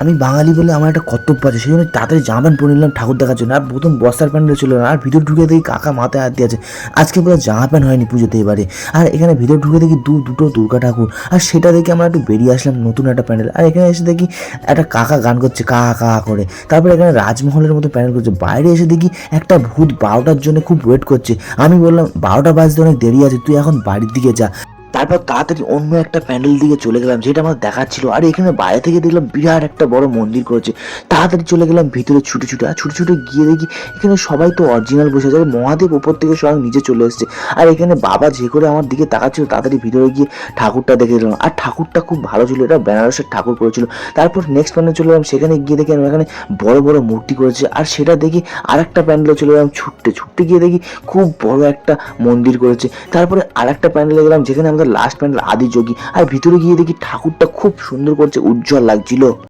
আমি বাঙালি বলে আমার একটা কর্তব্য আছে, সেই জন্য তাড়াতাড়ি জামা প্যান্ট পরে নিলাম ঠাকুর দেখার জন্য। আর প্রথম বস্তার প্যান্ডেলে চলে গেলাম, আর ভিতর ঢুকে দেখি কাকা মাথায় হাত দিয়ে আছে। আজকে পুরো জামা প্যান্ট হয়নি পুজোতে এবারে। আর এখানে ভিতর ঢুকে দেখি দুটো দুর্গা ঠাকুর, আর সেটা দেখে আমরা একটু বেরিয়ে আসলাম নতুন একটা প্যান্ডেল। আর এখানে এসে দেখি একটা কাকা গান করছে কা কা করে। তারপরে এখানে রাজমহলের মতো প্যান্ডেল করছে। বাইরে এসে দেখি একটা ভূত 12টার জন্য খুব ওয়েট করছে। আমি বললাম 12টা বাজতে অনেক দেরি আছে, তুই এখন বাড়ির দিকে যা। তারপর তাড়াতাড়ি অন্য একটা প্যান্ডেল দিকে চলে গেলাম যেটা আমার দেখাচ্ছিল। আর এখানে বাইরে থেকে দেখলাম বিরাট একটা বড় মন্দির করেছে। তাড়াতাড়ি চলে গেলাম ভিতরে ছুটে ছুটে। আর ছুটে ছুটে গিয়ে দেখি এখানে সবাই তো অরিজিনাল বসে আছে, আর মহাদেব ওপর থেকে স্বয়ং নিচে চলে এসেছে। আর এখানে বাবা যে করে আমার দিকে তাকাচ্ছিল, তাড়াতাড়ি ভিতরে গিয়ে ঠাকুরটা দেখে দিলাম। আর ঠাকুরটা খুব ভালো ছিল, এটা বেনারসের ঠাকুর করেছিল। তারপর নেক্সট প্যান্ডেল চলে গেলাম, সেখানে গিয়ে দেখি আমি এখানে বড় বড় মূর্তি করেছে। আর সেটা দেখি আর একটা প্যান্ডেলে চলে গেলাম ছুটতে ছুটতে গিয়ে দেখি খুব বড় একটা মন্দির করেছে। তারপরে আর একটা প্যান্ডেলে গেলাম যেখানে আমাদের লাস্ট প্যান্ডেল আদিযোগী। আর ভিতরে গিয়ে দেখি ঠাকুরটা খুব সুন্দর করছে, উজ্জ্বল লাগছিল।